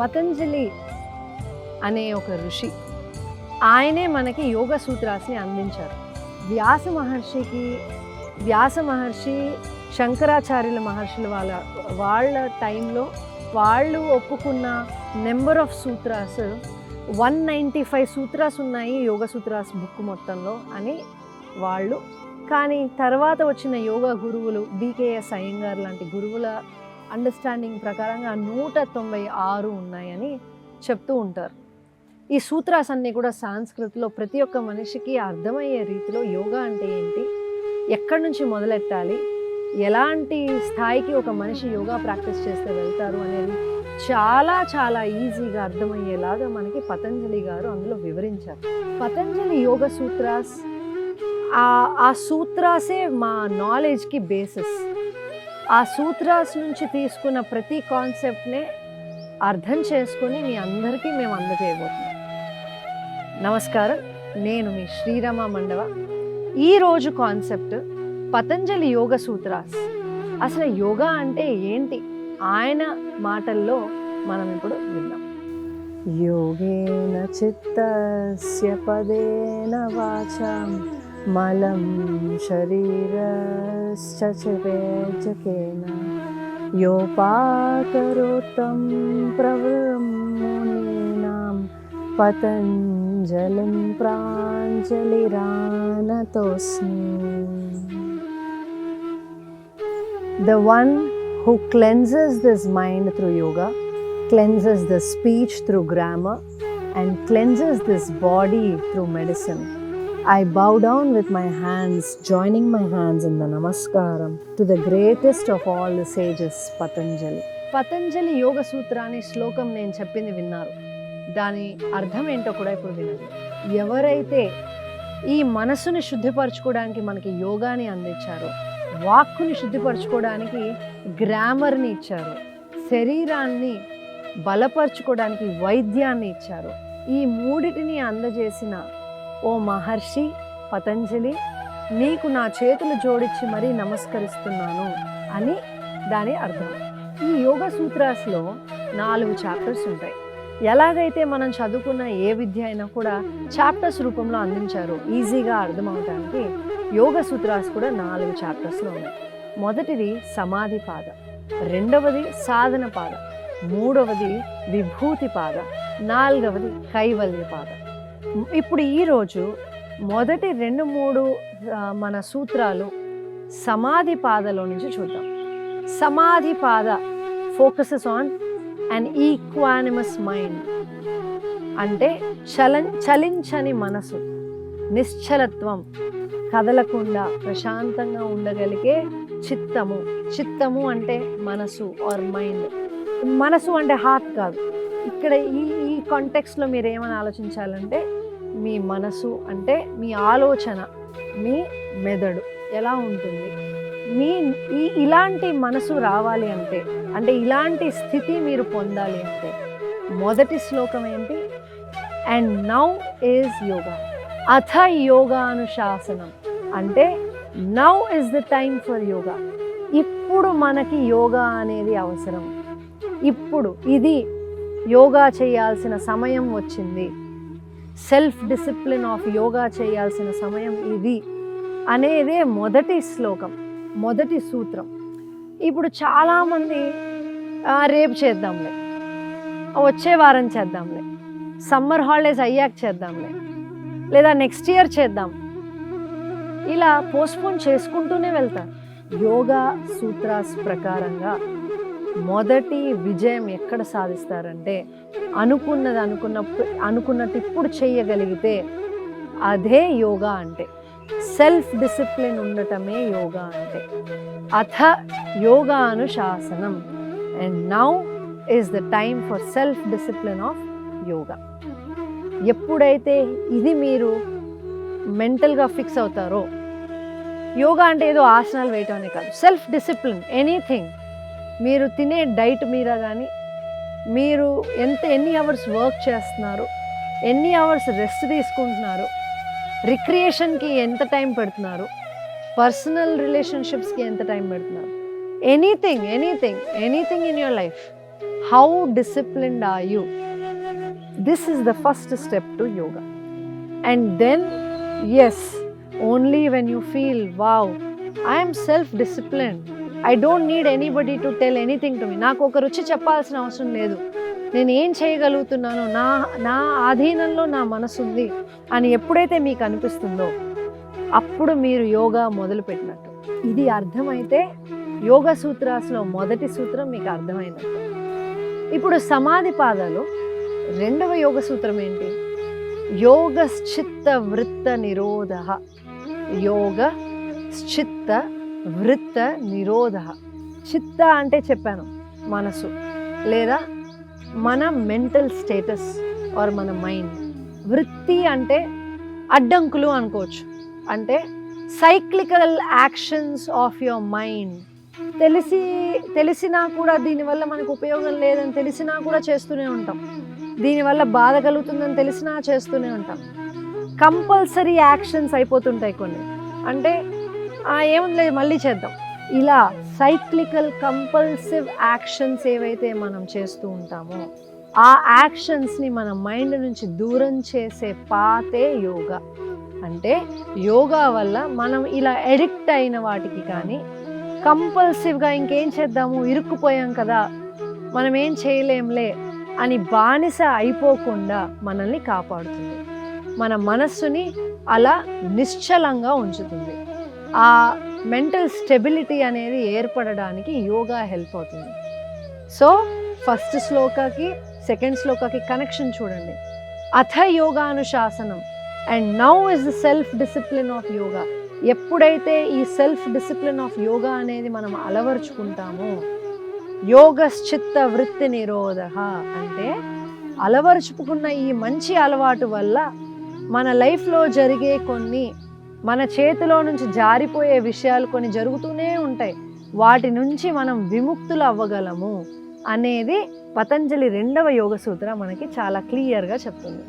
పతంజలి అనే ఒక ఋషి, ఆయనే మనకి యోగ సూత్రాస్ని అందించారు. వ్యాస మహర్షి శంకరాచార్యుల మహర్షుల వాళ్ళ టైంలో వాళ్ళు ఒప్పుకున్న నెంబర్ ఆఫ్ సూత్రాస్ 195 సూత్రాస్ ఉన్నాయి యోగ సూత్రాస్ బుక్ మొత్తంలో అని వాళ్ళు. కానీ తర్వాత వచ్చిన యోగా గురువులు బీకేఎస్ అయ్యంగార్ లాంటి గురువుల అండర్స్టాండింగ్ ప్రకారంగా 196 ఉన్నాయని చెప్తూ ఉంటారు. ఈ సూత్రాస్ అన్నీ కూడా సాంస్కృతిలో ప్రతి ఒక్క మనిషికి అర్థమయ్యే రీతిలో యోగా అంటే ఏంటి, ఎక్కడి నుంచి మొదలెట్టాలి, ఎలాంటి స్థాయికి ఒక మనిషి యోగా ప్రాక్టీస్ చేస్తే వెళ్తారు అనేది చాలా చాలా ఈజీగా అర్థమయ్యేలాగా మనకి పతంజలి గారు అందులో వివరించారు. పతంజలి యోగ సూత్రాస్, ఆ సూత్రాసే మా నాలెడ్జ్కి బేసిస్. ఆ సూత్రాస్ నుంచి తీసుకున్న ప్రతి కాన్సెప్ట్నే అర్థం చేసుకొని మీ అందరికీ మేము అందజేయబోతున్నాం. నమస్కారం, నేను మీ శ్రీరమ మండవ. ఈరోజు కాన్సెప్ట్ పతంజలి యోగ సూత్రాస్. అసలు యోగా అంటే ఏంటి ఆయన మాటల్లో మనం ఇప్పుడు విన్నాం. యోగేన చిత్తస్య పదేన వాచాం మలం శరీరస్య చిరేచకేన యోపాకరోత్తం ప్రవృమునీనాం పతంజలిం ప్రాంజలిరానతోస్మి. The one who cleanses this mind through yoga, cleanses the speech through grammar, and cleanses this body through medicine. I bow down with my hands, joining my hands in the namaskaram to the greatest of all the sages, Patanjali. Patanjali యోగ సూత్రాన్ని శ్లోకం నేను చెప్పింది విన్నారు, దాని అర్థం ఏంటో కూడా ఇప్పుడు వినండి. ఎవరైతే ఈ మనసుని శుద్ధిపరచుకోవడానికి మనకి యోగాని అందించారో, వాక్కుని శుద్ధిపరచుకోవడానికి గ్రామర్ని ఇచ్చారు, శరీరాన్ని బలపరచుకోవడానికి వైద్యాన్ని ఇచ్చారు, ఈ మూడిటిని అందజేసిన ఓ మహర్షి పతంజలి, నీకు నా చేతులు జోడించి మరీ నమస్కరిస్తున్నాను అని దాని అర్థం. ఈ యోగ సూత్రాస్లో 4 చాప్టర్స్ ఉంటాయి. ఎలాగైతే మనం చదువుకున్న ఏ విద్య అయినా కూడా చాప్టర్స్ రూపంలో అందించారు ఈజీగా అర్థమవటానికి, యోగ సూత్రాస్ కూడా 4 చాప్టర్స్లో ఉన్నాయి. మొదటిది సమాధి పాద, రెండవది సాధన పాద, మూడవది విభూతి పాద, నాలుగవది కైవల్య పాద. ఇప్పుడు ఈరోజు మొదటి 2-3 మన సూత్రాలు సమాధి పాదలో నుంచి చూద్దాం. సమాధి పాద focuses on an equanimous mind, అంటే చలించని మనసు, నిశ్చలత్వం, కదలకుండా ప్రశాంతంగా ఉండగలిగే చిత్తము. చిత్తము అంటే మనసు ఆర్ మైండ్. మనసు అంటే హార్ట్ కాదు. ఇక్కడ ఈ కాంటెక్స్ట్లో మీరు ఏమని ఆలోచించాలంటే, మీ మనసు అంటే మీ ఆలోచన, మీ మెదడు ఎలా ఉంటుంది. ఇలాంటి మనసు రావాలి అంటే ఇలాంటి స్థితి మీరు పొందాలి అంటే మొదటి శ్లోకం ఏంటి? అండ్ నౌ ఈజ్ యోగా, అథ యోగానుశాసనం, అంటే now is the time for yoga. ఇప్పుడు మనకి యోగా అనేది అవసరం, ఇప్పుడు ఇది యోగా చేయాల్సిన సమయం వచ్చింది, సెల్ఫ్ డిసిప్లిన్ ఆఫ్ యోగా చేయాల్సిన సమయం ఇది అనేదే మొదటి శ్లోకం, మొదటి సూత్రం. ఇప్పుడు చాలామంది రేపు చేద్దాంలే, వచ్చే వారం చేద్దాంలే, సమ్మర్ హాలిడేస్ అయ్యాక చేద్దాంలే, లేదా నెక్స్ట్ ఇయర్ చేద్దాం, ఇలా పోస్ట్పోన్ చేసుకుంటూనే వెళ్తారు. యోగా సూత్రాస్ ప్రకారంగా మొదటి విజయం ఎక్కడ సాధిస్తారంటే, అనుకున్నట్టు ఇప్పుడు చేయగలిగితే అదే యోగా అంటే. సెల్ఫ్ డిసిప్లిన్ ఉండటమే యోగా అంటే. అథ యోగానుశాసనం, and now is the time for self discipline of yoga. ఎప్పుడైతే ఇది మీరు మెంటల్గా ఫిక్స్ అవుతారో, యోగా అంటే ఏదో ఆసనాలు వేయటం అనే కాదు, సెల్ఫ్ డిసిప్లిన్. ఎనీథింగ్, మీరు తినే డైట్ మీద కానీ, మీరు ఎన్ని అవర్స్ వర్క్ చేస్తున్నారు, ఎన్ని అవర్స్ రెస్ట్ తీసుకుంటున్నారు, రిక్రియేషన్కి ఎంత టైం పెడుతున్నారు, పర్సనల్ రిలేషన్షిప్స్కి ఎంత టైం పెడుతున్నారు, anything in your life, How disciplined are you? This is the first step to yoga. And then, yes, only when you feel, wow, I am self-disciplined. I don't need anybody to tell anything to me. నాకు ఒకరు వచ్చి చెప్పాల్సిన అవసరం లేదు. నేను ఏం చేయగలుగుతున్నానో, నా ఆధీనంలో నా మనసు ఉంది అని ఎప్పుడైతే మీకు అనిపిస్తుందో అప్పుడు మీరు యోగా మొదలుపెట్టినట్టు. ఇది అర్థమైతే యోగ సూత్రాస్లో మొదటి సూత్రం మీకు అర్థమైనట్టు. ఇప్పుడు సమాధి పాదాలు రెండవ యోగ సూత్రం ఏంటి? యోగశ్చిత్త వృత్త నిరోధ. యోగశ్చిత్త వృత్త నిరోధ. చిత్త అంటే చెప్పాను మనసు లేదా మన మెంటల్ స్టేటస్ ఆర్ మన మైండ్. వృత్తి అంటే అడ్డంకులు అనుకోవచ్చు. అంటే cyclical actions of your mind. తెలిసినా కూడా దీనివల్ల మనకు ఉపయోగం లేదని తెలిసినా కూడా చేస్తూనే ఉంటాం. దీనివల్ల బాధ కలుగుతుందని తెలిసినా చేస్తూనే ఉంటాం. కంపల్సరీ యాక్షన్స్ అయిపోతుంటాయి కొన్ని. అంటే ఏముంది లేదు మళ్ళీ చేద్దాం. ఇలా సైక్లికల్ కంపల్సివ్ యాక్షన్స్ ఏవైతే మనం చేస్తూ ఉంటామో ఆ యాక్షన్స్ని మన మైండ్ నుంచి దూరం చేసే పాతే యోగా. అంటే యోగా వల్ల మనం ఇలా ఎడిక్ట్ అయిన వాటికి కానీ కంపల్సివ్గా ఇంకేం చేద్దాము, ఇరుక్కుపోయాం కదా, మనం ఏం చేయలేంలే అని బానిస అయిపోకుండా మనల్ని కాపాడుతుంది. మన మనస్సుని అలా నిశ్చలంగా ఉంచుతుంది. ఆ మెంటల్ స్టెబిలిటీ అనేది ఏర్పడడానికి యోగా హెల్ప్ అవుతుంది. సో ఫస్ట్ శ్లోకాకి సెకండ్ శ్లోకాకి కనెక్షన్ చూడండి. అథ యోగానుశాసనం and now is the self discipline of yoga. ఎప్పుడైతే ఈ సెల్ఫ్ డిసిప్లిన్ ఆఫ్ యోగా అనేది మనం అలవరుచుకుంటామో యోగశ్చిత్త వృత్తి నిరోధ అంటే అలవరుచుకున్న ఈ మంచి అలవాటు వల్ల మన లైఫ్లో జరిగే కొన్ని మన చేతిలో నుంచి జారిపోయే విషయాలు కొన్ని జరుగుతూనే ఉంటాయి. వాటి నుంచి మనం విముక్తులు అవ్వగలము అనేది పతంజలి రెండవ యోగ సూత్రం మనకి చాలా క్లియర్గా చెప్తుంది.